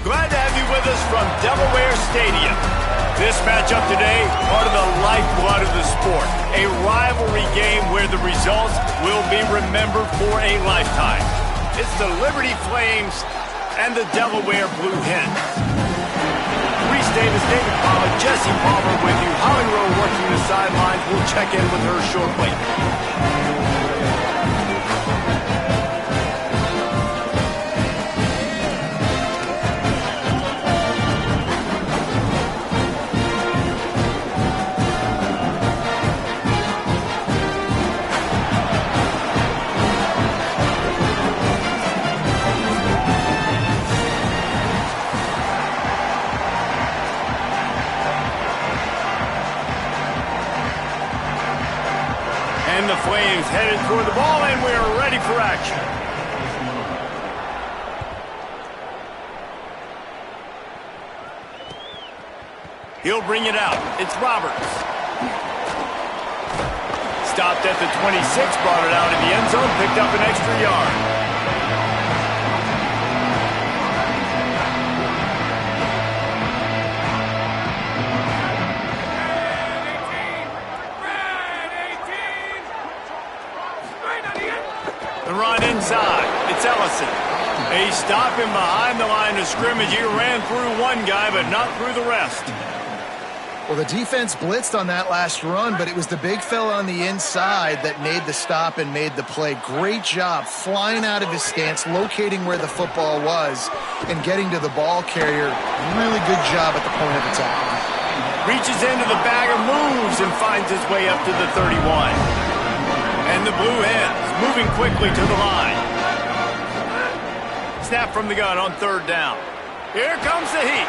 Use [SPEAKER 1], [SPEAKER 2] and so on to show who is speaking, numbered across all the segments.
[SPEAKER 1] Glad to have you with us from Delaware Stadium. This matchup today, part of the lifeblood of the sport. A rivalry game where the results will be remembered for a lifetime. It's the Liberty Flames and the Delaware Blue Hens. Reese Davis, David Pollack, Jesse Palmer with you. Holly Rowe working the sidelines. We'll check in with her shortly. And the Flames headed toward the ball, and we are ready for action. He'll bring it out. It's Roberts. Stopped at the 26, brought it out in the end zone, picked up an extra yard. Run inside. It's Ellison. They stop him behind the line of scrimmage. He ran through one guy, but not through the rest.
[SPEAKER 2] Well, the defense blitzed on that last run, but it was the big fella on the inside that made the stop and made the play. Great job flying out of his stance, locating where the football was, and getting to the ball carrier. Really good job at the point of attack.
[SPEAKER 1] Reaches into the bag of moves and finds his way up to the 31. And the Blue Hens moving quickly to the line. Snap from the gun on third down. Here comes the heat.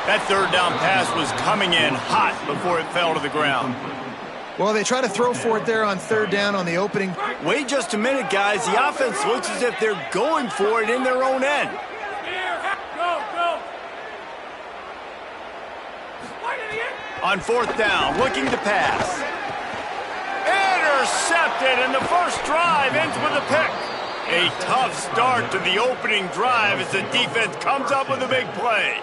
[SPEAKER 1] That third down pass was coming in hot before it fell to the ground.
[SPEAKER 2] Well, they try to throw for it there on third down on the opening.
[SPEAKER 1] Wait just a minute, guys. The offense looks as if they're going for it in their own end. On fourth down, looking to pass. Intercepted, and the first drive ends with a pick. A tough start to the opening drive as the defense comes up with a big play.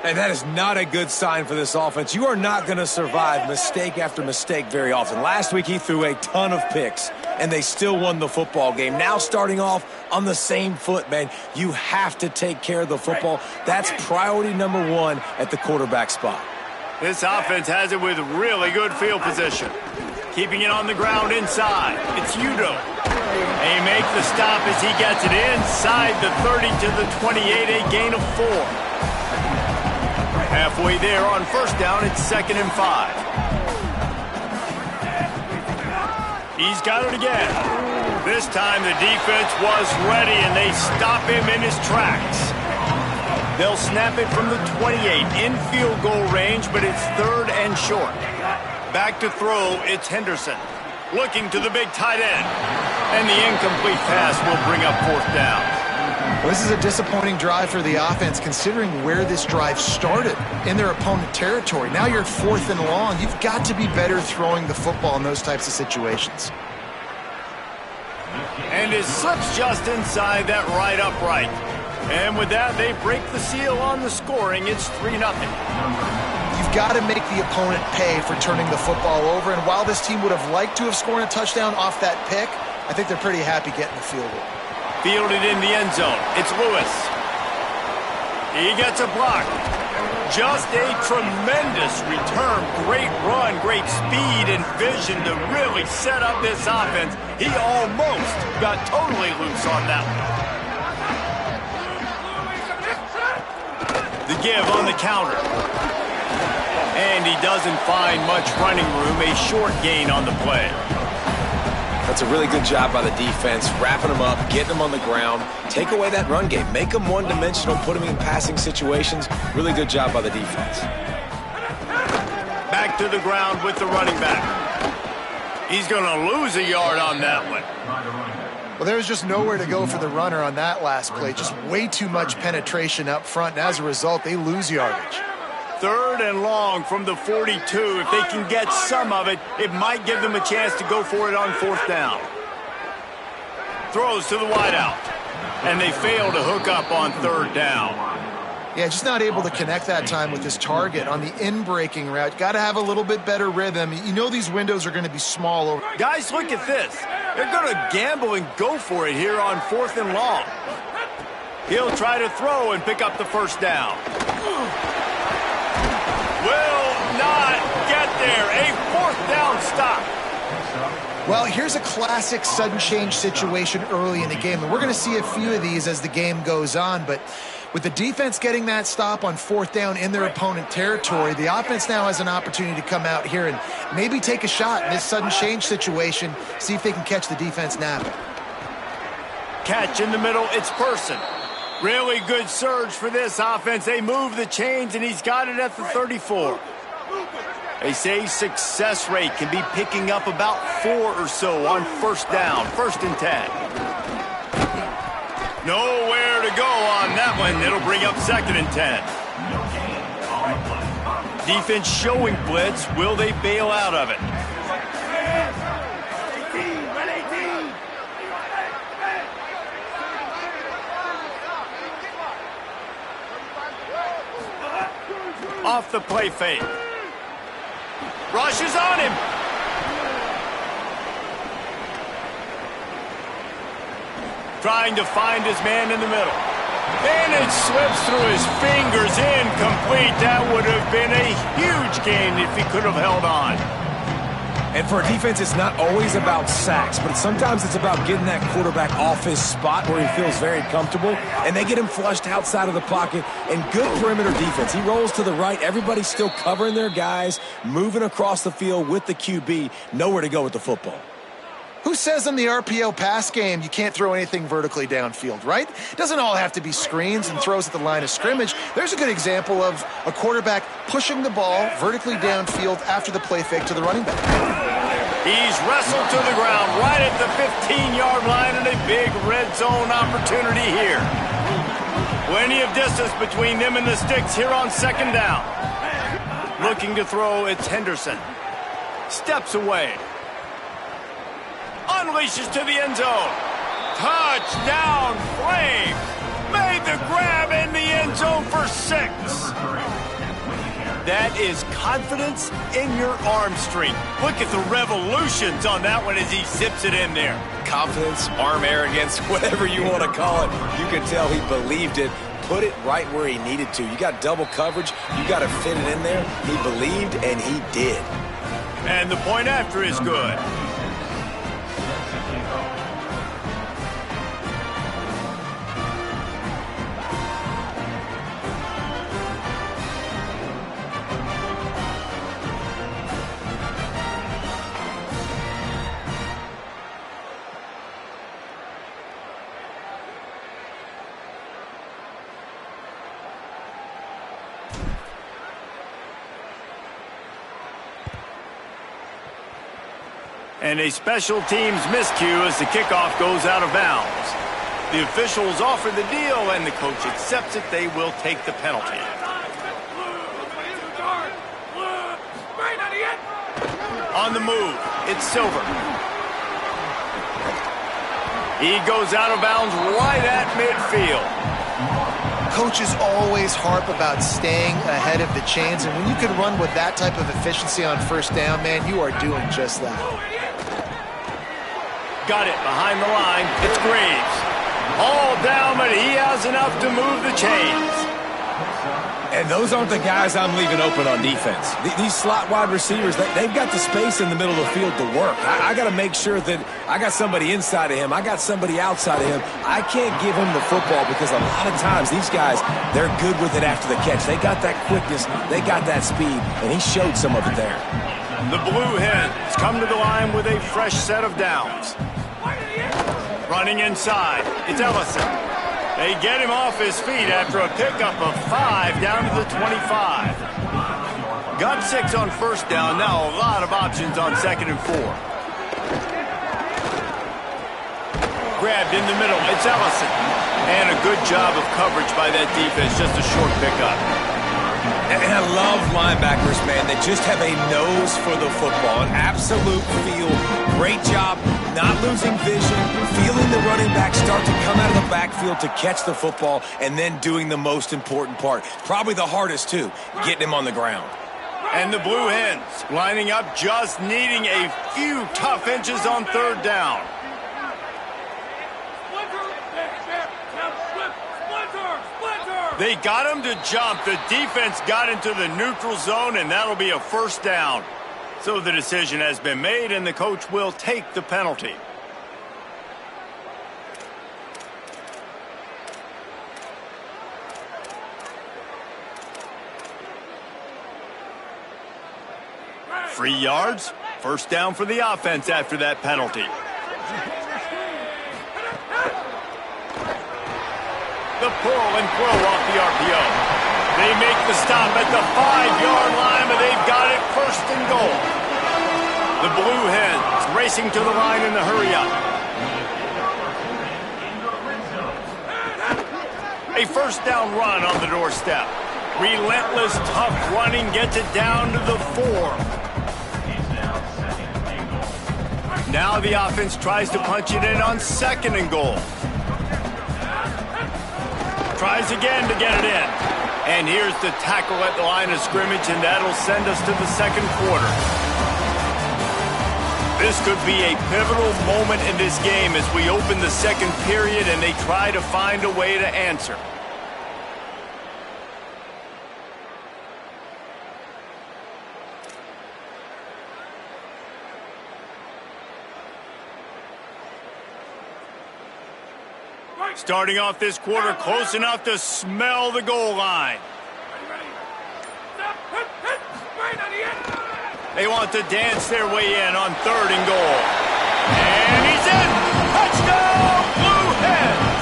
[SPEAKER 3] And that is not a good sign for this offense. You are not going to survive mistake after mistake very often. Last week he threw a ton of picks, and they still won the football game. Now starting off on the same foot, man, you have to take care of the football. That's priority number one at the quarterback spot.
[SPEAKER 1] This offense has it with really good field position. Keeping it on the ground inside. It's Udo. They make the stop as he gets it inside the 30 to the 28, a gain of 4. Halfway there on first down, it's 2nd and 5. He's got it again. This time the defense was ready and they stop him in his tracks. They'll snap it from the 28 in field goal range, but it's 3rd and short. Back to throw, it's Henderson. Looking to the big tight end. And the incomplete pass will bring up 4th down.
[SPEAKER 2] Well, this is a disappointing drive for the offense considering where this drive started, in their opponent territory. Now you're at 4th and long. You've got to be better throwing the football in those types of situations.
[SPEAKER 1] And it slips just inside that right upright. And with that, they break the seal on the scoring. It's 3-0.
[SPEAKER 2] You've got to make the opponent pay for turning the football over. And while this team would have liked to have scored a touchdown off that pick, I think they're pretty happy getting the field goal.
[SPEAKER 1] Fielded in the end zone. It's Lewis. He gets a block. Just a tremendous return. Great run, great speed and vision to really set up this offense. He almost got totally loose on that one. The give on the counter. And he doesn't find much running room. A short gain on the play.
[SPEAKER 3] That's a really good job by the defense, wrapping them up, getting them on the ground, take away that run game, make them one-dimensional, put them in passing situations. Really good job by the defense.
[SPEAKER 1] Back to the ground with the running back. He's going to lose a yard on that one.
[SPEAKER 2] Well, there was just nowhere to go for the runner on that last play. Just way too much penetration up front, and as a result, they lose yardage.
[SPEAKER 1] 3rd and long from the 42. If they can get some of it, it might give them a chance to go for it on 4th down. Throws to the wideout. And they fail to hook up on third down.
[SPEAKER 2] Yeah, just not able to connect that time with his target on the in-breaking route. Got to have a little bit better rhythm. You know these windows are going to be small.
[SPEAKER 1] Guys, look at this. They're going to gamble and go for it here on 4th and long. He'll try to throw and pick up the first down. Will not get there. A 4th down stop.
[SPEAKER 2] Well, here's a classic sudden change situation early in the game, and we're going to see a few of these as the game goes on, but with the defense getting that stop on 4th down in their opponent territory, the offense now has an opportunity to come out here and maybe take a shot in this sudden change situation, see if they can catch the defense napping.
[SPEAKER 1] Catch in the middle, it's Person. Really good surge for this offense. They move the chains, and he's got it at the 34. They say success rate can be picking up about 4 or so on 1st down, 1st and 10. Nowhere to go on that one. It'll bring up 2nd and 10. Defense showing blitz. Will they bail out of it? Off the play fake. Rushes on him. Trying to find his man in the middle. And it slips through his fingers, incomplete. That would have been a huge gain if he could have held on.
[SPEAKER 3] And for a defense, it's not always about sacks, but sometimes it's about getting that quarterback off his spot where he feels very comfortable, and they get him flushed outside of the pocket, and good perimeter defense. He rolls to the right. Everybody's still covering their guys, moving across the field with the QB, nowhere to go with the football.
[SPEAKER 2] Who says in the RPO pass game you can't throw anything vertically downfield, right? It doesn't all have to be screens and throws at the line of scrimmage. There's a good example of a quarterback pushing the ball vertically downfield after the play fake to the running back.
[SPEAKER 1] He's wrestled to the ground right at the 15-yard line, and a big red zone opportunity here. Plenty of distance between them and the sticks here on 2nd down. Looking to throw, it's Henderson. Steps away. Unleashes to the end zone. Touchdown, Flame. Made the grab in the end zone for 6. That is confidence in your arm strength. Look at the revolutions on that one as he zips it in there.
[SPEAKER 3] Confidence, arm arrogance, whatever you want to call it. You can tell he believed it. Put it right where he needed to. You got double coverage. You got to fit it in there. He believed, and he did.
[SPEAKER 1] And the point after is good. And a special teams miscue as the kickoff goes out of bounds. The officials offer the deal, and the coach accepts it. They will take the penalty. On the move, it's Silver. He goes out of bounds right at midfield.
[SPEAKER 2] Coaches always harp about staying ahead of the chains, and when you can run with that type of efficiency on 1st down, man, you are doing just that.
[SPEAKER 1] Got it behind the line. It's Graves. All down, but he has enough to move the chains.
[SPEAKER 3] And those aren't the guys I'm leaving open on defense. These slot wide receivers, they've got the space in the middle of the field to work. I got to make sure that I got somebody inside of him. I got somebody outside of him. I can't give him the football because a lot of times these guys, they're good with it after the catch. They got that quickness. They got that speed, and he showed some of it there.
[SPEAKER 1] The Blue Hens come to the line with a fresh set of downs. Running inside, it's Ellison. They get him off his feet after a pickup of 5 down to the 25. Got 6 on 1st down, now a lot of options on 2nd and 4. Grabbed in the middle, it's Ellison. And a good job of coverage by that defense, just a short pickup.
[SPEAKER 3] And I love linebackers, man. They just have a nose for the football, an absolute feel. Great job not losing vision, feeling the running back start to come out of the backfield to catch the football and then doing the most important part. Probably the hardest, too, getting him on the ground.
[SPEAKER 1] And the Blue Hens lining up, just needing a few tough inches on third down. They got him to jump. The defense got into the neutral zone, and that'll be a first down. So the decision has been made, and the coach will take the penalty. Free yards, first down for the offense after that penalty. The pull and throw off the RPO. They make the stop at the 5-yard line, but they've got it first and goal. The Blue Hens racing to the line in the hurry up. A first down run on the doorstep. Relentless, tough running gets it down to the 4. Now the offense tries to punch it in on second and goal. Tries again to get it in. And here's the tackle at the line of scrimmage, and that'll send us to the second quarter. This could be a pivotal moment in this game as we open the second period and they try to find a way to answer. Starting off this quarter close enough to smell the goal line. They want to dance their way in on third and goal. And he's in! Touchdown, Blue Hens!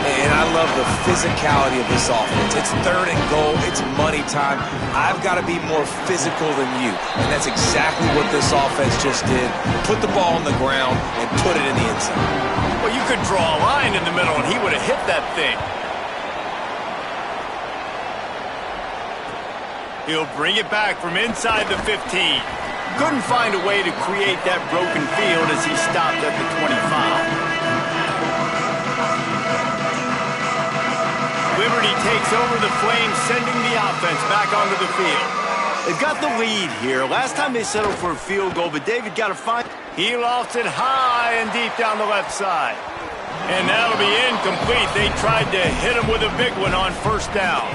[SPEAKER 3] And I love the physicality of this offense. It's third and goal. It's money time. I've got to be more physical than you. And that's exactly what this offense just did. Put the ball on the ground and put it in the end zone.
[SPEAKER 1] Well, you could draw a line in the middle and he would have hit that thing. He'll bring it back from inside the 15. Couldn't find a way to create that broken field as he stopped at the 25. Liberty takes over the Flames, sending the offense back onto the field. They've got the lead here. Last time they settled for a field goal, but David got to find. He lofts it high and deep down the left side. And that'll be incomplete. They tried to hit him with a big one on first down.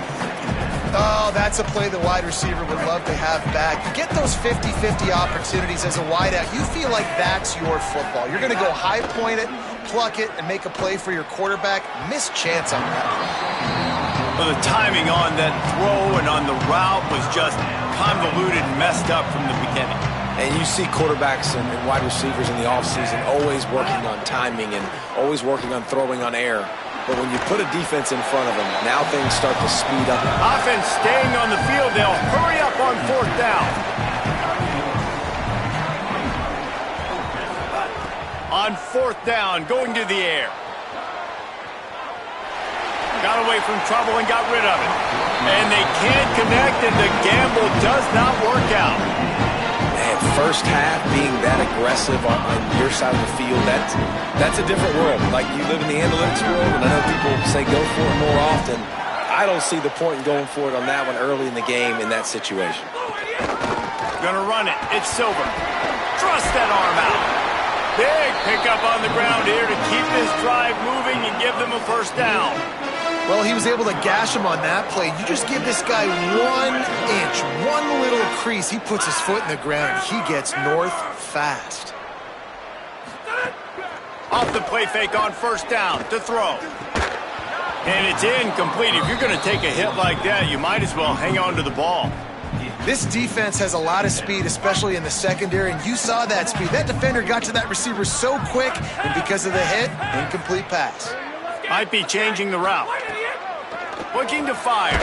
[SPEAKER 2] Oh, that's a play the wide receiver would love to have back. You get those 50-50 opportunities as a wideout. You feel like that's your football. You're going to go high point it, pluck it, and make a play for your quarterback. Missed chance on that play.
[SPEAKER 1] Well, the timing on that throw and on the route was just convoluted and messed up from the beginning.
[SPEAKER 3] And you see quarterbacks and wide receivers in the offseason always working on timing and always working on throwing on air. But when you put a defense in front of them, now things start to speed up.
[SPEAKER 1] Offense staying on the field. They'll hurry up on fourth down. On fourth down, going to the air. Got away from trouble and got rid of it. And they can't connect, and the gamble does not work out.
[SPEAKER 3] First half being that aggressive on your side of the field, that's a different world. Like, you live in the analytics world, and I know people say go for it more often. I don't see the point in going for it on that one early in the game in that situation.
[SPEAKER 1] Gonna run it. It's Silver. Thrust that arm out. Big pickup on the ground here to keep this drive moving and give them a first down.
[SPEAKER 2] Well, he was able to gash him on that play. You just give this guy 1 inch, one little crease. He puts his foot in the ground, and he gets north fast.
[SPEAKER 1] Off the play fake on first down to throw. And it's incomplete. If you're going to take a hit like that, you might as well hang on to the ball.
[SPEAKER 2] This defense has a lot of speed, especially in the secondary, and you saw that speed. That defender got to that receiver so quick, and because of the hit, incomplete pass.
[SPEAKER 1] Might be changing the route. Looking to fire.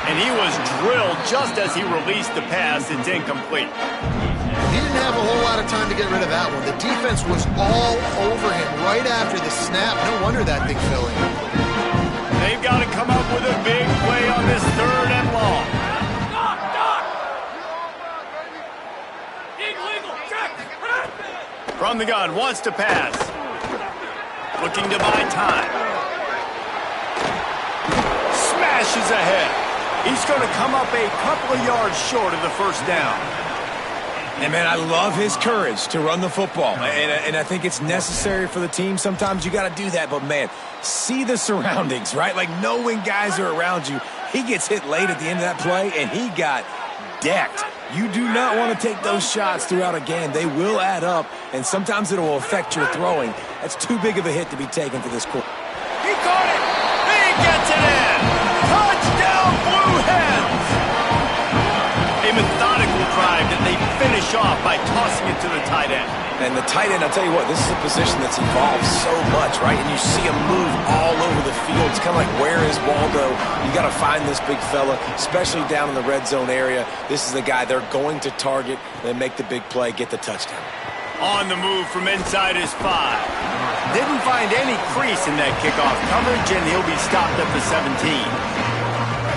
[SPEAKER 1] And he was drilled just as he released the pass. It's incomplete.
[SPEAKER 2] He didn't have a whole lot of time to get rid of that one. The defense was all over him right after the snap. No wonder that thing fell in.
[SPEAKER 1] They've got to come up with a big play on this third and long. From the gun, wants to pass. looking to buy time. Smashes ahead. He's going to come up a couple of yards short of the first down.
[SPEAKER 3] And, man, I love his courage to run the football. And I think it's necessary for the team. Sometimes you got to do that. But, man, see the surroundings, right? Like, knowing guys are around you. He gets hit late at the end of that play, and he got decked. You do not want to take those shots throughout a game. They will add up, and sometimes it will affect your throwing. That's too big of a hit to be taken for this quarter.
[SPEAKER 1] He caught it. He gets it in. Touchdown, Blue Hens. A methodical drive that they finish off by tossing it to the tight end.
[SPEAKER 3] And the tight end, I'll tell you what, this is a position that's evolved so much, right? And you see him move all over the field. It's kind of like, where is Waldo? You got to find this big fella, especially down in the red zone area. This is the guy they're going to target and make the big play, get the touchdown.
[SPEAKER 1] On the move from inside his 5. Didn't find any crease in that kickoff coverage, and he'll be stopped at the 17.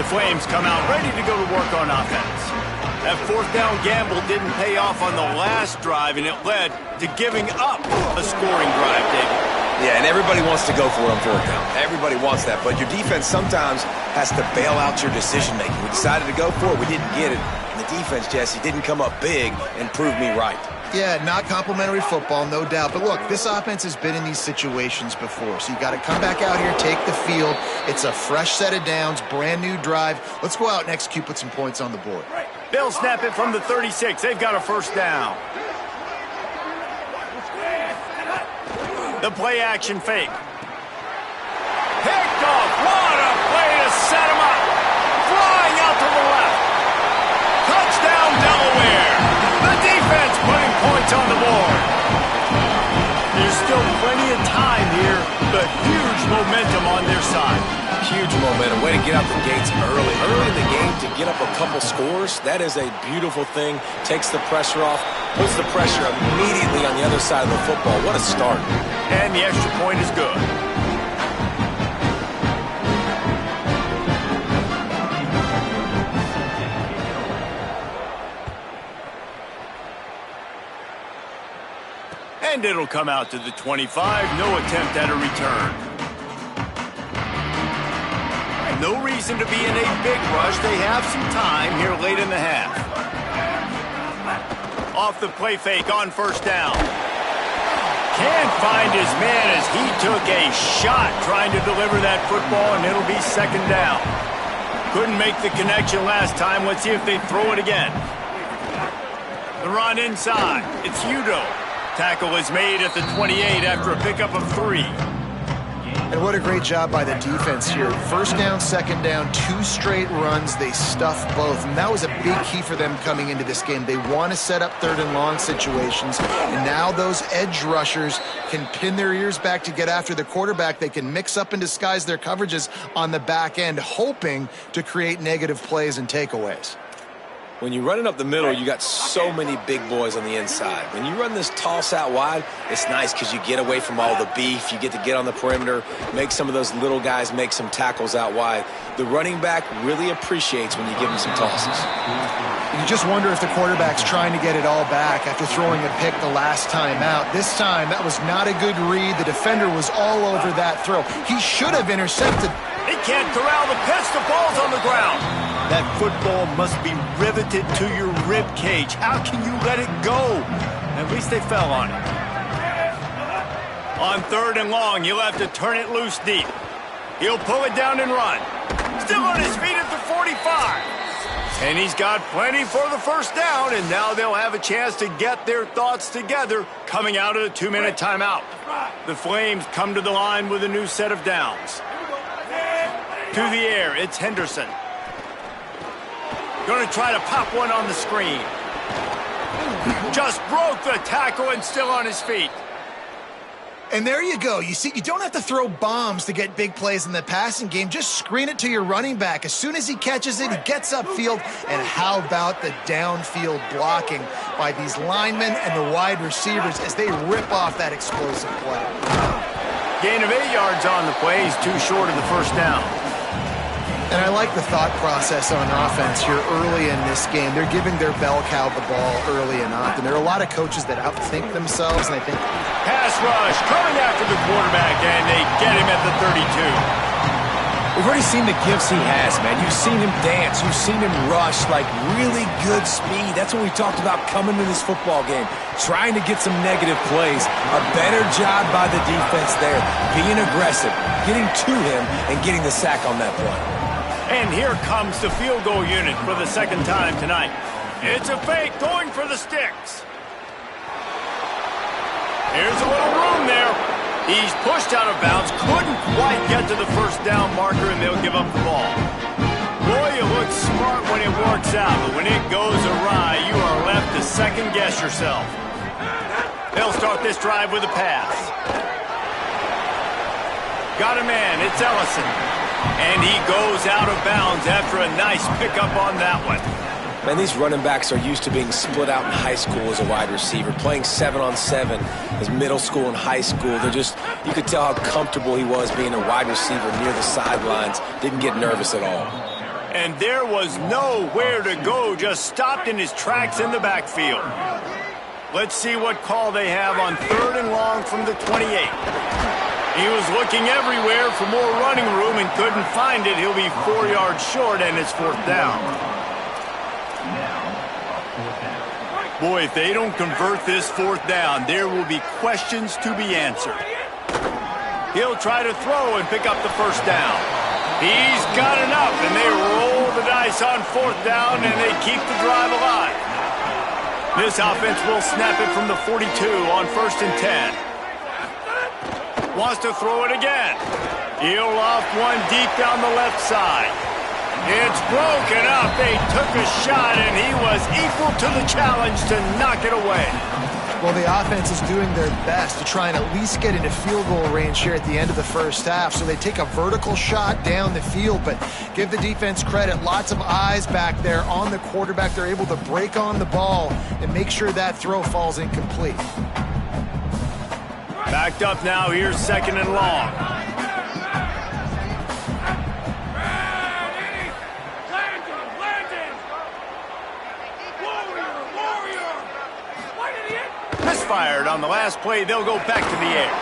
[SPEAKER 1] The Flames come out ready to go to work on offense. That fourth down gamble didn't pay off on the last drive, and it led to giving up a scoring drive, David.
[SPEAKER 3] Yeah, and everybody wants to go for it on fourth down. Everybody wants that, but your defense sometimes has to bail out your decision-making. We decided to go for it. We didn't get it. And the defense, Jesse, didn't come up big and prove me right.
[SPEAKER 2] Yeah, not complimentary football, no doubt. But look, this offense has been in these situations before. So you got to come back out here, take the field. It's a fresh set of downs, brand new drive. Let's go out and execute, put some points on the board.
[SPEAKER 1] They'll snap it from the 36. They've got a first down. The play action fake. Picked off. What a play to set him up. Flying out to the left. Touchdown, Delaware. The defense putting points on the board. There's still plenty of time here, but huge momentum on their side.
[SPEAKER 3] Huge momentum. Way to get out the gates early. Early in the game to get up a couple scores, that is a beautiful thing. Takes the pressure off, puts the pressure immediately on the other side of the football. What a start.
[SPEAKER 1] And the extra point is good. And it'll come out to the 25. No attempt at a return. No reason to be in a big rush. They have some time here late in the half. Off the play fake on first down. Can't find his man as he took a shot trying to deliver that football, and it'll be second down. Couldn't make the connection last time. Let's see if they throw it again. The run inside. It's Udo. Tackle is made at the 28 after a pickup of 3.
[SPEAKER 2] And what a great job by the defense here. First down, second down, 2 straight runs. They stuffed both. And that was a big key for them coming into this game. They want to set up third and long situations. And now those edge rushers can pin their ears back to get after the quarterback. They can mix up and disguise their coverages on the back end, hoping to create negative plays and takeaways.
[SPEAKER 3] When you run it up the middle, you got so many big boys on the inside. When you run this toss out wide, it's nice because you get away from all the beef. You get to get on the perimeter, make some of those little guys make some tackles out wide. The running back really appreciates when you give him some tosses.
[SPEAKER 2] You just wonder if the quarterback's trying to get it all back after throwing a pick the last time out. This time, that was not a good read. The defender was all over that throw. He should have intercepted.
[SPEAKER 1] He can't corral the pitch. The ball's on the ground. That football must be riveted to your rib cage. How can you let it go? At least they fell on it. On third and long, you'll have to turn it loose deep. He'll pull it down and run. Still on his feet at the 45. And he's got plenty for the first down, and now they'll have a chance to get their thoughts together coming out of the 2-minute timeout. The Flames come to the line with a new set of downs. To the air, it's Henderson. Going to try to pop one on the screen. Just broke the tackle and still on his feet.
[SPEAKER 2] And there you go. You see, you don't have to throw bombs to get big plays in the passing game. Just screen it to your running back. As soon as he catches it, he gets upfield. And how about the downfield blocking by these linemen and the wide receivers as they rip off that explosive play.
[SPEAKER 1] Gain of 8 yards on the play. He's too short of the first down.
[SPEAKER 2] And I like the thought process on offense here early in this game. They're giving their bell cow the ball early and often. There are a lot of coaches that outthink themselves, and I think
[SPEAKER 1] pass rush coming after the quarterback, and
[SPEAKER 3] We've already seen the gifts he has, man. You've seen him dance. You've seen him rush, like really good speed. That's what we talked about coming to this football game, trying to get some negative plays. A better job by the defense there, being aggressive, getting to him, and getting the sack on that play.
[SPEAKER 1] And here comes the field goal unit for the second time tonight. It's a fake, going for the sticks. Here's a little room there. He's pushed out of bounds, couldn't quite get to the first down marker, and they'll give up the ball. Boy, you look smart when it works out, but when it goes awry, you are left to second-guess yourself. They'll start this drive with a pass. Got a man, it's Ellison. And he goes out of bounds after a nice pickup on that one.
[SPEAKER 3] Man, these running backs are used to being split out in high school as a wide receiver, playing 7-on-7 as middle school and high school. You could tell how comfortable he was being a wide receiver near the sidelines. Didn't get nervous at all.
[SPEAKER 1] And there was nowhere to go, just stopped in his tracks in the backfield. Let's see what call they have on 3rd and long from the 28. He was looking everywhere for more running room and couldn't find it. He'll be 4 yards short, and it's 4th down. Boy, if they don't convert this 4th down, there will be questions to be answered. He'll try to throw and pick up the first down. He's got enough, and they roll the dice on 4th down, and they keep the drive alive. This offense will snap it from the 42 on 1st and 10. Wants to throw it again. He'll loft one deep down the left side. It's broken up. They took a shot, and he was equal to the challenge to knock it away.
[SPEAKER 2] Well, the offense is doing their best to try and at least get into field goal range here at the end of the first half. So they take a vertical shot down the field, but give the defense credit. Lots of eyes back there on the quarterback. They're able to break on the ball and make sure that throw falls incomplete.
[SPEAKER 1] Backed up now. Here's 2nd and long. Misfired on the last play. They'll go back to the air.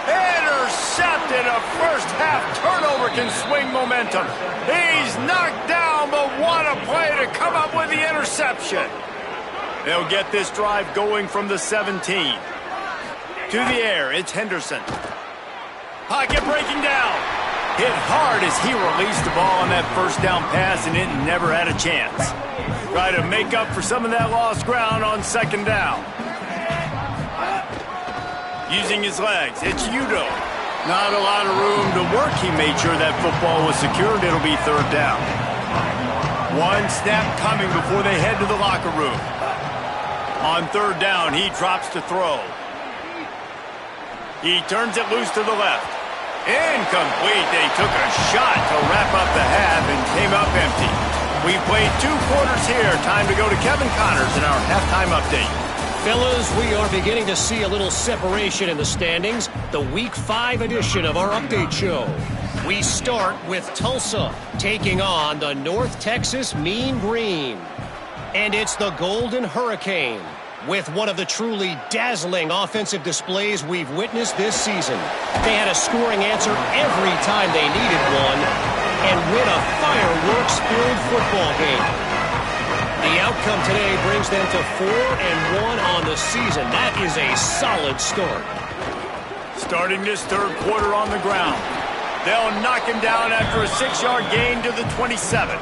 [SPEAKER 1] Intercepted. A first half turnover can swing momentum. He's knocked down, but what a play to come up with the interception. They'll get this drive going from the 17. To the air, it's Henderson. Pocket breaking down. Hit hard as he released the ball on that first down pass, and it never had a chance. Try to make up for some of that lost ground on 2nd down. Using his legs, it's Udo. Not a lot of room to work. He made sure that football was secured. It'll be 3rd down. One snap coming before they head to the locker room. On 3rd down, he drops to throw. He turns it loose to the left. Incomplete. They took a shot to wrap up the half and came up empty. We played 2 quarters here. Time to go to Kevin Connors in our halftime update.
[SPEAKER 4] Fellas, we are beginning to see a little separation in the standings. The Week 5 edition of our update show. We start with Tulsa taking on the North Texas Mean Green. And it's the Golden Hurricane with one of the truly dazzling offensive displays we've witnessed this season. They had a scoring answer every time they needed one and win a fireworks-filled football game. The outcome today brings them to 4-1 on the season. That is a solid start.
[SPEAKER 1] Starting this 3rd quarter on the ground. They'll knock him down after a 6-yard gain to the 27.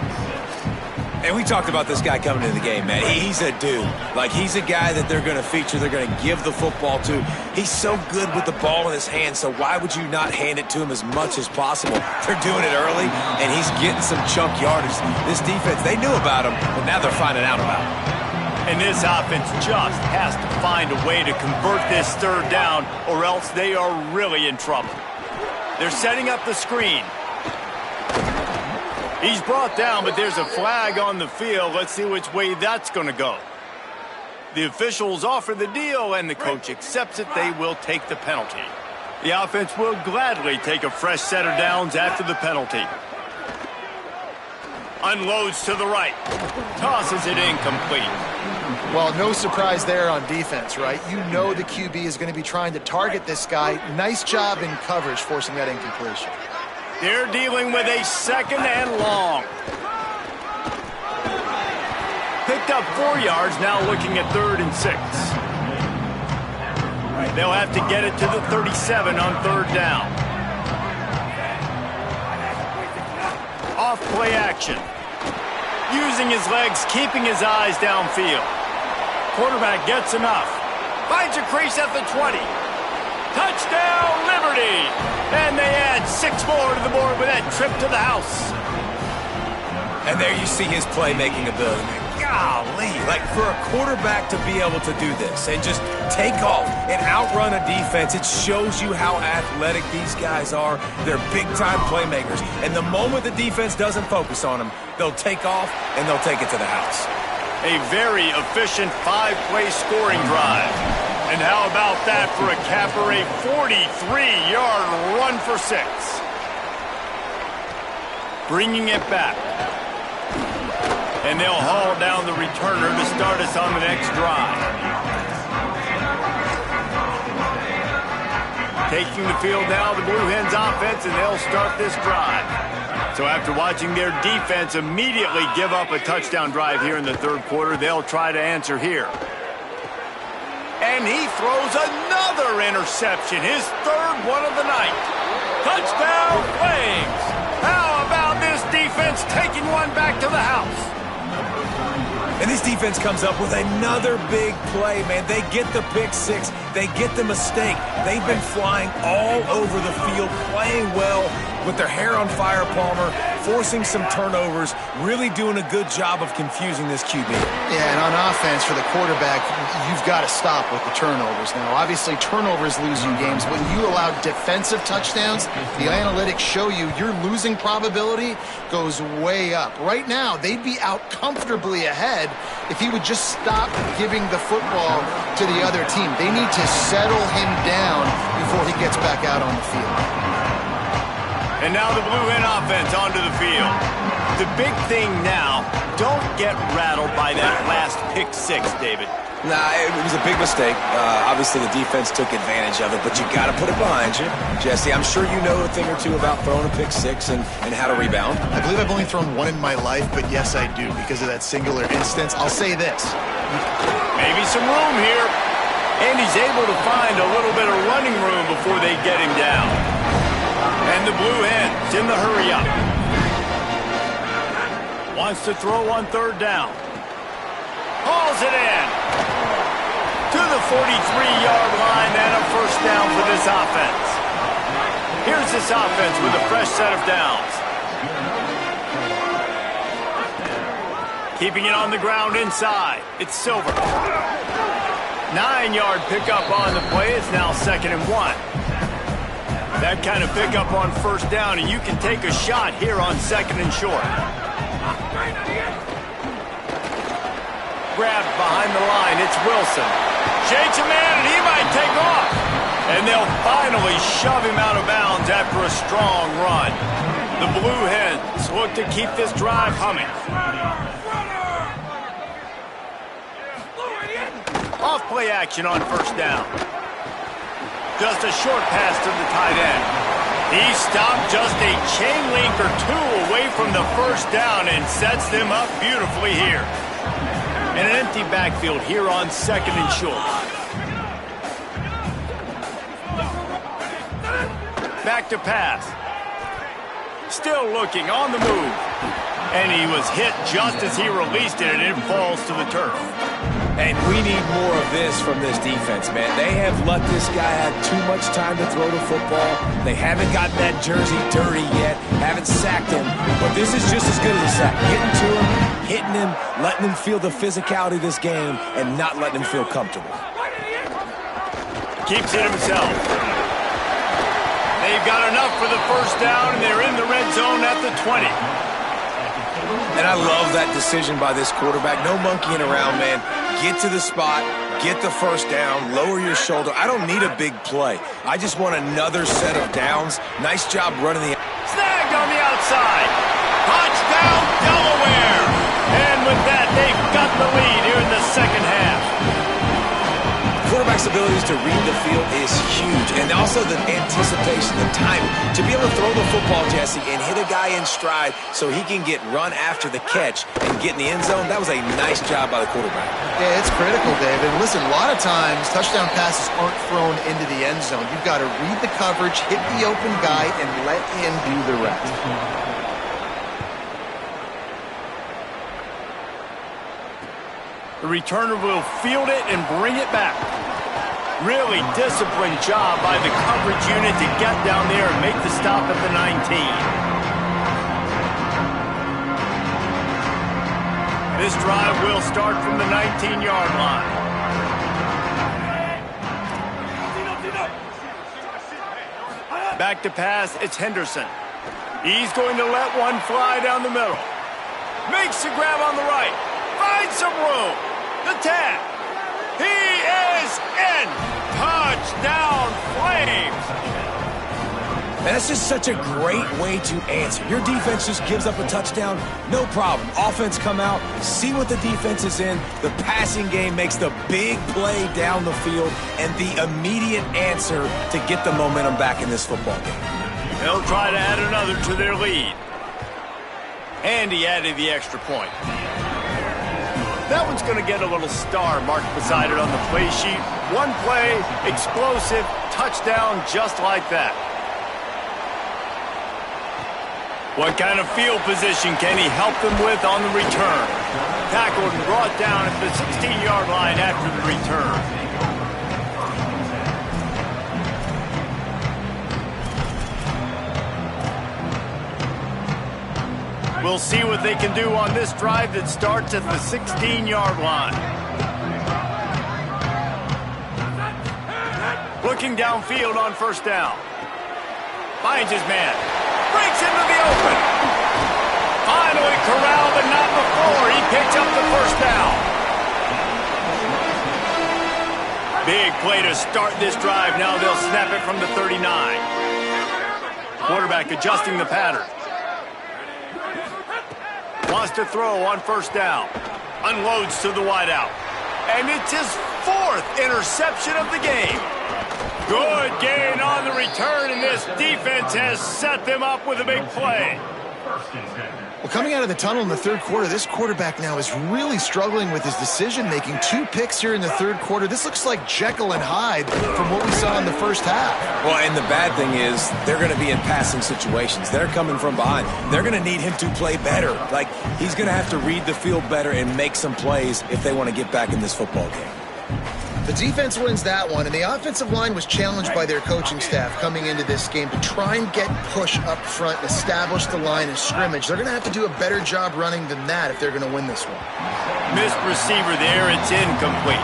[SPEAKER 3] And we talked about this guy coming into the game, man. He's a dude. Like, he's a guy that they're going to feature, they're going to give the football to. He's so good with the ball in his hands, so why would you not hand it to him as much as possible? They're doing it early, and he's getting some chunk yardage. This defense, they knew about him, but now they're finding out about him.
[SPEAKER 1] And this offense just has to find a way to convert this 3rd down, or else they are really in trouble. They're setting up the screen. He's brought down, but there's a flag on the field. Let's see which way that's going to go. The officials offer the deal, and the coach accepts it. They will take the penalty. The offense will gladly take a fresh set of downs after the penalty. Unloads to the right. Tosses it incomplete.
[SPEAKER 2] Well, no surprise there on defense, right? You know the QB is going to be trying to target this guy. Nice job in coverage forcing that incompletion.
[SPEAKER 1] They're dealing with a 2nd and long. Picked up 4 yards, now looking at 3rd and 6. They'll have to get it to the 37 on 3rd down. Off play action. Using his legs, keeping his eyes downfield. Quarterback gets enough. Finds a crease at the 20. Touchdown, Liberty! And they add 6 more to the board with that trip to the house.
[SPEAKER 3] And there you see his playmaking ability. Golly, like for a quarterback to be able to do this and just take off and outrun a defense, it shows you how athletic these guys are. They're big-time playmakers. And the moment the defense doesn't focus on them, they'll take off and they'll take it to the house.
[SPEAKER 1] A very efficient 5-play scoring drive. And how about that for a capper, a 43-yard run for 6. Bringing it back. And they'll haul down the returner to start us on the next drive. Taking the field now, the Blue Hens offense, and they'll start this drive. So after watching their defense immediately give up a touchdown drive here in the 3rd quarter, they'll try to answer here. And he throws another interception, his 3rd one of the night. Touchdown, Flames! How about this defense taking one back to the house?
[SPEAKER 3] And this defense comes up with another big play, man. They get the pick 6. They get the mistake. They've been flying all over the field, playing well with their hair on fire, Palmer, forcing some turnovers, really doing a good job of confusing this QB.
[SPEAKER 2] Yeah, and on offense for the quarterback, you've got to stop with the turnovers. Now, obviously, turnovers lose you games. When you allow defensive touchdowns, the analytics show you your losing probability goes way up. Right now, they'd be out comfortably ahead if he would just stop giving the football to the other team. They need to settle him down before he gets back out on the field.
[SPEAKER 1] And now the Blue Hen offense onto the field. The big thing now, don't get rattled by that last pick 6, David.
[SPEAKER 3] Nah, it was a big mistake. Obviously, the defense took advantage of it, but you got to put it behind you. Jesse, I'm sure you know a thing or two about throwing a pick 6 and how to rebound.
[SPEAKER 2] I believe I've only thrown one in my life, but yes, I do, because of that singular instance. I'll say this.
[SPEAKER 1] Maybe some room here. And he's able to find a little bit of running room before they get him down. And the Blue Hens in the hurry-up. Wants to throw on 3rd down. Hauls it in. To the 43-yard line and a 1st down for this offense. Here's this offense with a fresh set of downs. Keeping it on the ground inside. It's Silver. 9-yard pickup on the play. It's now 2nd and 1. That kind of pickup on 1st down, and you can take a shot here on 2nd and short. Grabbed behind the line. It's Wilson. Shakes a man, and he might take off. And they'll finally shove him out of bounds after a strong run. The Blue Hens look to keep this drive humming. Off play action on 1st down. Just a short pass to the tight end. He stopped just a chain link or 2 away from the 1st down and sets them up beautifully here. And an empty backfield here on 2nd and short. Back to pass. Still looking on the move. And he was hit just as he released it, and it falls to the turf.
[SPEAKER 3] And we need more of this from this defense, man. They have let this guy have too much time to throw the football. They haven't gotten that jersey dirty yet, haven't sacked him. But this is just as good as a sack. Getting to him, hitting him, letting him feel the physicality of this game, and not letting him feel comfortable.
[SPEAKER 1] Keeps it himself. They've got enough for the 1st down, and they're in the red zone at the 20.
[SPEAKER 3] And I love that decision by this quarterback. No monkeying around, man. Get to the spot, get the 1st down, lower your shoulder. I don't need a big play. I just want another set of downs. Nice job running the...
[SPEAKER 1] Snagged on the outside. Touchdown, Delaware. And with that, they've got the lead here in the 2nd half.
[SPEAKER 3] quarterback's abilities to read the field is huge, and also the anticipation, the timing. To be able to throw the football, Jesse, and hit a guy in stride so he can get run after the catch and get in the end zone, that was a nice job by the quarterback.
[SPEAKER 2] Yeah, it's critical, David. Listen, a lot of times touchdown passes aren't thrown into the end zone. You've got to read the coverage, hit the open guy, and let him do the rest.
[SPEAKER 1] The returner will field it and bring it back. Really disciplined job by the coverage unit to get down there and make the stop at the 19. This drive will start from the 19-yard line. Back to pass, it's Henderson. He's going to let one fly down the middle. Makes the grab on the right. Finds some room. The 10. He is in. Touchdown, Flames.
[SPEAKER 3] And that's just such a great way to answer. Your defense just gives up a touchdown, no problem. Offense come out, see what the defense is in. The passing game makes the big play down the field and the immediate answer to get the momentum back in this football game.
[SPEAKER 1] They'll try to add another to their lead. And he added the extra point. That one's going to get a little star marked beside it on the play sheet. One play, explosive, touchdown, just like that. What kind of field position can he help them with on the return? Tackled and brought down at the 16-yard line after the return. We'll see what they can do on this drive that starts at the 16-yard line. Looking downfield on first down. Finds his man. Breaks into the open. Finally corralled, but not before. He picks up the first down. Big play to start this drive. Now they'll snap it from the 39. Quarterback adjusting the pattern. Wants to throw on first down. Unloads to the wideout. And it's his fourth interception of the game. Good gain on the return, and this defense has set them up with a big play.
[SPEAKER 2] Well, coming out of the tunnel in the third quarter, this quarterback now is really struggling with his decision-making. 2 picks here in the third quarter. This looks like Jekyll and Hyde from what we saw in the first half.
[SPEAKER 3] Well, and the bad thing is they're going to be in passing situations. They're coming from behind. They're going to need him to play better. Like, he's going to have to read the field better and make some plays if they want to get back in this football game.
[SPEAKER 2] The defense wins that one, and the offensive line was challenged by their coaching staff coming into this game to try and get push up front and establish the line of scrimmage. They're going to have to do a better job running than that if they're going to win this one.
[SPEAKER 1] Missed receiver there. It's incomplete.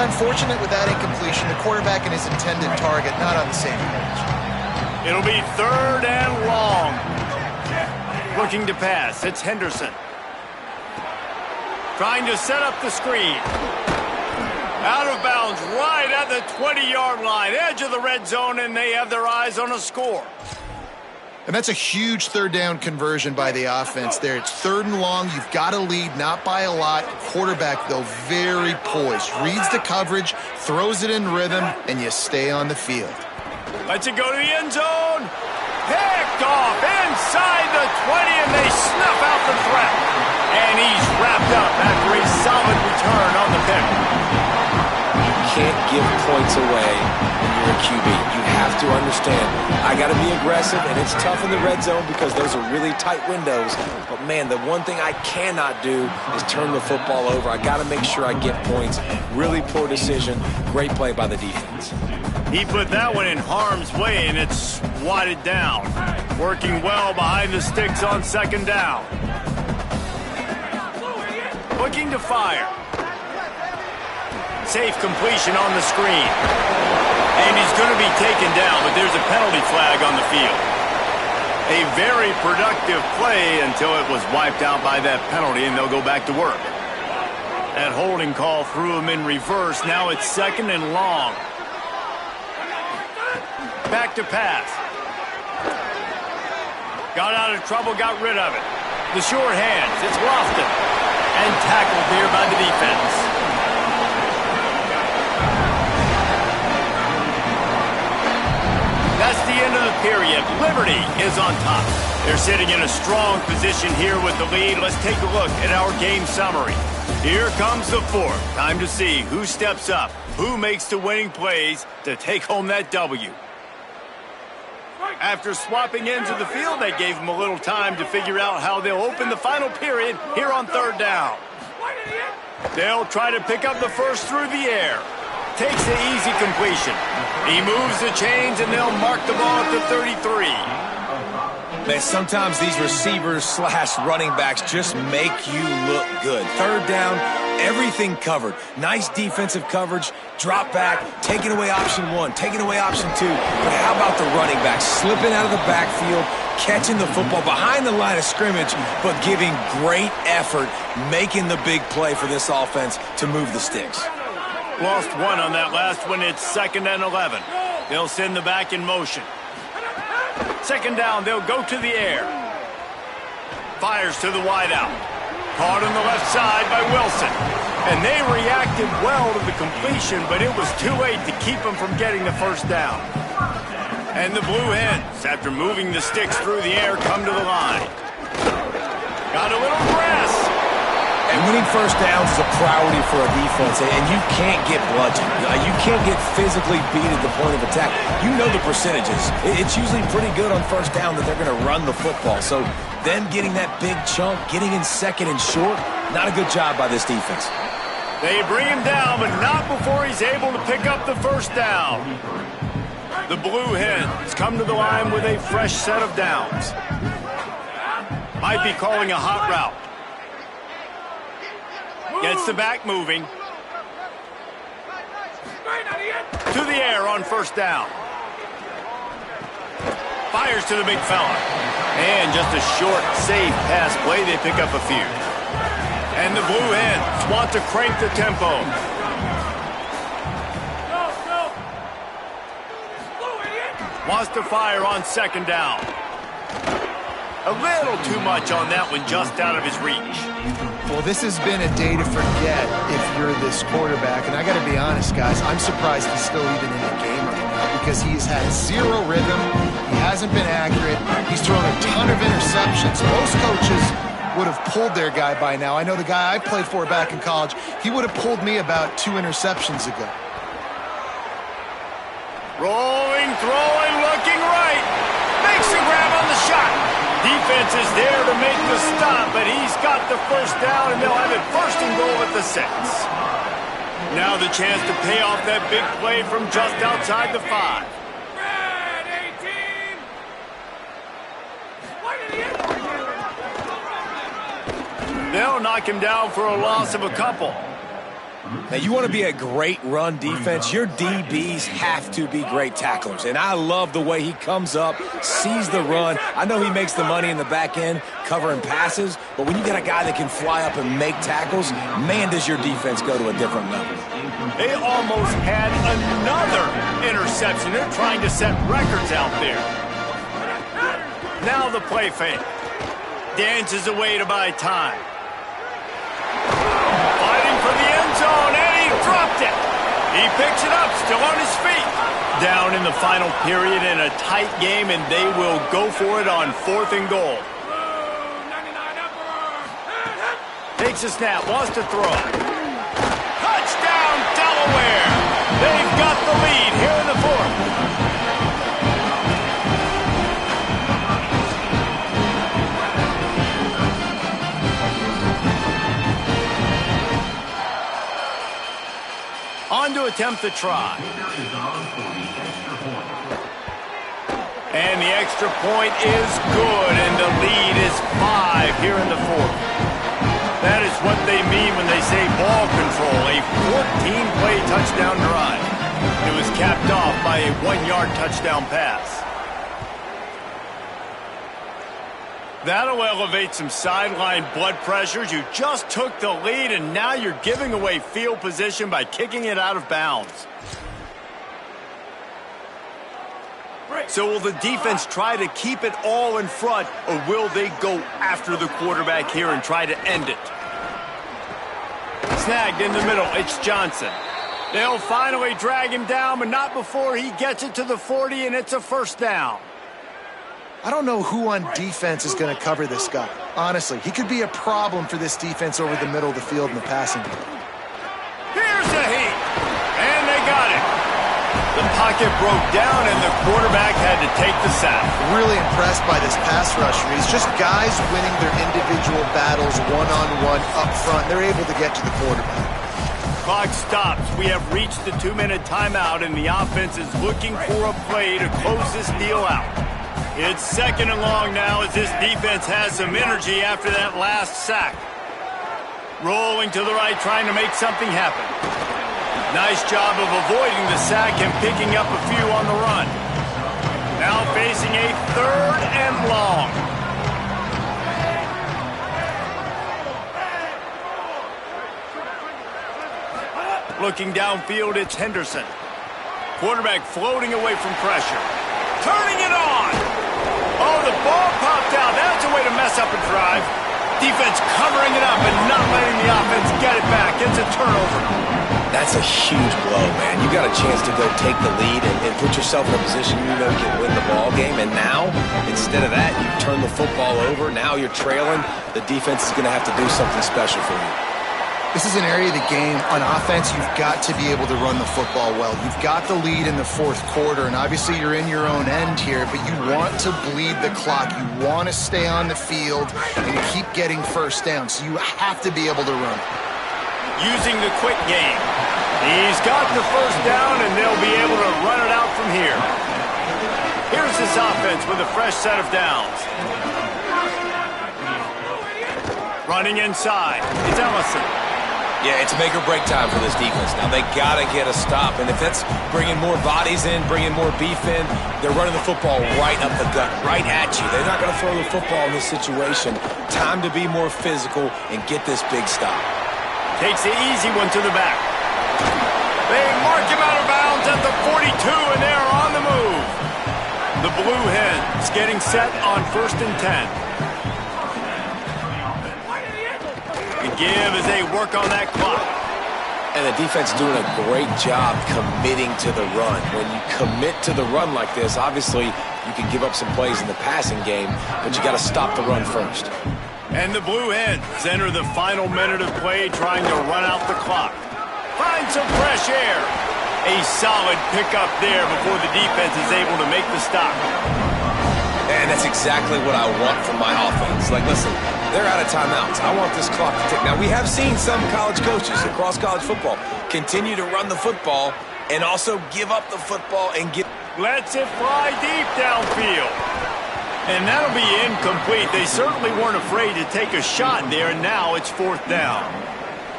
[SPEAKER 2] Unfortunate with that incompletion. The quarterback and his intended target not on the same page.
[SPEAKER 1] It'll be third and long. Looking to pass. It's Henderson. Trying to set up the screen. Out of bounds right at the 20-yard line. Edge of the red zone, and they have their eyes on a score.
[SPEAKER 2] And that's a huge third down conversion by the offense there. It's third and long. You've got to lead, not by a lot. Quarterback, though, very poised. Reads the coverage, throws it in rhythm, and you stay on the field.
[SPEAKER 1] Lets it go to the end zone. Picked off inside the 20, and they snuff out the threat. And he's wrapped up after a solid return on the pick.
[SPEAKER 3] Can't give points away when you're a QB. You have to understand, I got to be aggressive, and it's tough in the red zone because those are really tight windows. But, man, the one thing I cannot do is turn the football over. I got to make sure I get points. Really poor decision. Great play by the defense.
[SPEAKER 1] He put that one in harm's way, and it's swatted down. Working well behind the sticks on second down. Looking to fire. Safe completion on the screen. And he's going to be taken down, but there's a penalty flag on the field. A very productive play until it was wiped out by that penalty, and they'll go back to work. That holding call threw him in reverse. Now it's second and long. Back to pass. Got out of trouble, got rid of it. The short hands, it's Lofton. And tackled there by the defense. period. Liberty is on top. They're sitting in a strong position here with the lead. Let's take a look at our game summary. Here comes the fourth. Time to see who steps up, who makes the winning plays to take home that W. After swapping into the field, that gave them a little time to figure out how they'll open the final period here on third down. They'll try to pick up the first through the air. Takes the easy completion. He moves the chains, and they'll mark the ball at the 33.
[SPEAKER 3] Man, sometimes these receivers / running backs just make you look good. Third down, everything covered. Nice defensive coverage, drop back, taking away option one, taking away option two. But how about the running back? Slipping out of the backfield, catching the football behind the line of scrimmage, but giving great effort, making the big play for this offense to move the sticks.
[SPEAKER 1] Lost one on that last one. It's 2nd and 11. They'll send the back in motion. Second down, they'll go to the air. Fires to the wideout. Caught on the left side by Wilson. And they reacted well to the completion, but it was too late to keep them from getting the first down. And the Blue Hens, after moving the sticks through the air, come to the line. Got a little grass.
[SPEAKER 3] And winning first downs is a priority for a defense, and you can't get bludgeoned. You can't get physically beat at the point of attack. You know the percentages. It's usually pretty good on first down that they're going to run the football. So them getting that big chunk, getting in second and short, not a good job by this defense.
[SPEAKER 1] They bring him down, but not before he's able to pick up the first down. The Blue Hens come to the line with a fresh set of downs. Might be calling a hot route. Gets the back moving. To the air on first down. Fires to the big fella. And just a short, safe pass play. They pick up a few. And the Blue Hens want to crank the tempo. Wants to fire on second down. A little too much on that one, just out of his reach.
[SPEAKER 2] Well, this has been a day to forget if you're this quarterback. And I got to be honest, guys, I'm surprised he's still even in the game right now because he's had zero rhythm. He hasn't been accurate. He's thrown a ton of interceptions. Most coaches would have pulled their guy by now. I know the guy I played for back in college, he would have pulled me about 2 interceptions ago.
[SPEAKER 1] Rolling, throwing, looking right. Makes the grab on the shot. Defense is there to make the stop, but he's got the first down, and they'll have it 1st and goal at the 6. Now the chance to pay off that big play from just outside the 5. They'll knock him down for a loss of a couple.
[SPEAKER 3] Now, you want to be a great run defense, your DBs have to be great tacklers. And I love the way he comes up, sees the run. I know he makes the money in the back end covering passes, but when you got a guy that can fly up and make tackles, man, does your defense go to a different level.
[SPEAKER 1] They almost had another interception. They're trying to set records out there. Now the play fake. Dances away to buy time. Fighting for the end zone, and he dropped it. He picks it up, still on his feet. Down in the final period in a tight game, and they will go for it on 4th and goal. Takes a snap, wants to throw. Touchdown, Delaware. They've got the lead here in the 4th. On to attempt the try. And the extra point is good, and the lead is 5 here in the 4th. That is what they mean when they say ball control, a 14-play touchdown drive. It was capped off by a 1-yard touchdown pass. That'll elevate some sideline blood pressures. You just took the lead, and now you're giving away field position by kicking it out of bounds. So will the defense try to keep it all in front, or will they go after the quarterback here and try to end it? Snagged in the middle, it's Johnson. They'll finally drag him down, but not before he gets it to the 40, and it's a first down.
[SPEAKER 2] I don't know who on defense is going to cover this guy. Honestly, he could be a problem for this defense over the middle of the field in the passing game.
[SPEAKER 1] Here's the heat, and they got it. The pocket broke down, and the quarterback had to take the sack.
[SPEAKER 2] Really impressed by this pass rusher. He's just guys winning their individual battles one-on-one up front. They're able to get to the quarterback.
[SPEAKER 1] Clock stops. We have reached the 2-minute timeout, and the offense is looking for a play to close this deal out. It's 2nd and long now as this defense has some energy after that last sack. Rolling to the right, trying to make something happen. Nice job of avoiding the sack and picking up a few on the run. Now facing a 3rd and long. Looking downfield, it's Henderson. Quarterback floating away from pressure. Turning it on. Oh, the ball popped out. That's a way to mess up a drive. Defense covering it up and not letting the offense get it back. It's a turnover.
[SPEAKER 3] That's a huge blow, man. You got a chance to go take the lead and put yourself in a position you know you can win the ball game. And now, instead of that, you turn the football over. Now you're trailing. The defense is going to have to do something special for you.
[SPEAKER 2] This is an area of the game, on offense, you've got to be able to run the football well. You've got the lead in the 4th quarter, and obviously you're in your own end here, but you want to bleed the clock. You want to stay on the field and keep getting first down, so you have to be able to run.
[SPEAKER 1] Using the quick game. He's got the first down, and they'll be able to run it out from here. Here's this offense with a fresh set of downs. Running inside. It's Ellison.
[SPEAKER 3] Yeah, it's make or break time for this defense. Now, they got to get a stop, and if that's bringing more bodies in, bringing more beef in, they're running the football right up the gut, right at you. They're not going to throw the football in this situation. Time to be more physical and get this big stop.
[SPEAKER 1] Takes the easy one to the back. They mark him out of bounds at the 42, and they're on the move. The Blue Hens getting set on 1st and 10. Give as they work on that clock.
[SPEAKER 3] And the defense doing a great job committing to the run. When you commit to the run like this, obviously you can give up some plays in the passing game, but you got to stop the run first.
[SPEAKER 1] And the Blue Hens enter the final minute of play trying to run out the clock. Find some fresh air. A solid pickup there before the defense is able to make the stop.
[SPEAKER 3] And that's exactly what I want from my offense. Like, listen, they're out of timeouts. I want this clock to tick. Now, we have seen some college coaches across college football continue to run the football and also give up the football and get...
[SPEAKER 1] Lets it fly deep downfield. And that'll be incomplete. They certainly weren't afraid to take a shot there, and now it's 4th down.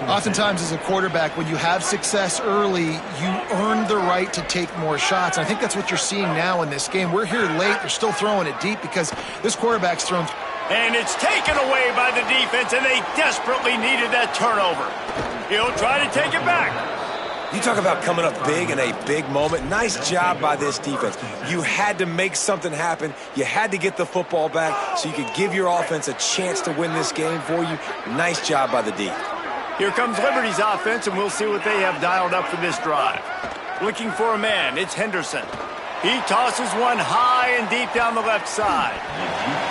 [SPEAKER 2] Oftentimes as a quarterback, when you have success early, you earn the right to take more shots. I think that's what you're seeing now in this game. We're here late. They're still throwing it deep because this quarterback's thrown...
[SPEAKER 1] And it's taken away by the defense, and they desperately needed that turnover. He'll try to take it back.
[SPEAKER 3] You talk about coming up big in a big moment. Nice job by this defense. You had to make something happen. You had to get the football back so you could give your offense a chance to win this game for you. Nice job by the D.
[SPEAKER 1] Here comes Liberty's offense, and we'll see what they have dialed up for this drive. Looking for a man, it's Henderson. He tosses one high and deep down the left side.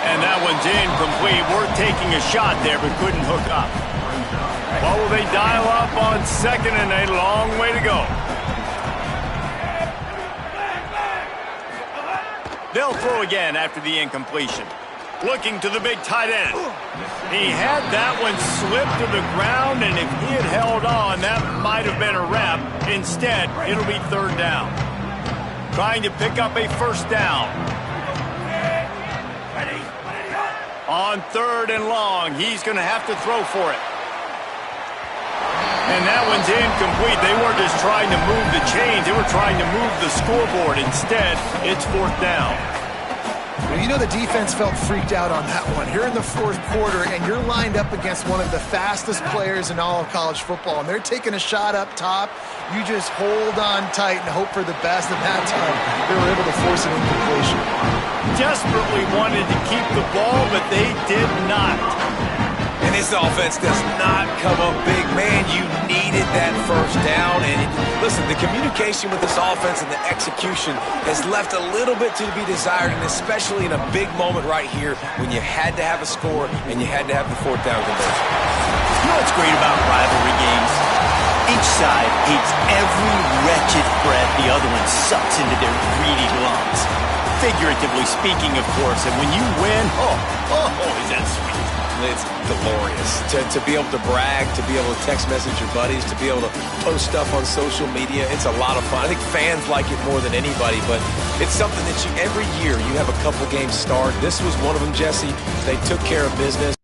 [SPEAKER 1] And that one's incomplete. We're taking a shot there, but couldn't hook up. What will they dial up on 2nd and a long way to go? They'll throw again after the incompletion. Looking to the big tight end. He had that one slip to the ground, and if he had held on, that might have been a rep. Instead, it'll be 3rd down. Trying to pick up a 1st down. On 3rd and long, he's going to have to throw for it. And that one's incomplete. They weren't just trying to move the chains. They were trying to move the scoreboard. Instead, it's 4th down.
[SPEAKER 2] Well, you know the defense felt freaked out on that one. Here in the 4th quarter, and you're lined up against one of the fastest players in all of college football, and they're taking a shot up top. You just hold on tight and hope for the best. At that time, they were able to force an incompletion.
[SPEAKER 1] Desperately wanted to keep the ball, but they did not.
[SPEAKER 3] And this offense does not come up big. Man, you needed that first down. And listen, the communication with this offense and the execution has left a little bit to be desired, and especially in a big moment right here when you had to have a score and you had to have the fourth down conversion.
[SPEAKER 1] You know what's great about rivalry games? Each side hates every wretched breath the other one sucks into their greedy lungs. Figuratively speaking, of course, and when you win, is that sweet.
[SPEAKER 3] It's glorious to be able to brag, to be able to text message your buddies, to be able to post stuff on social media. It's a lot of fun. I think fans like it more than anybody, but it's something that every year you have a couple games start. This was one of them, Jesse. They took care of business.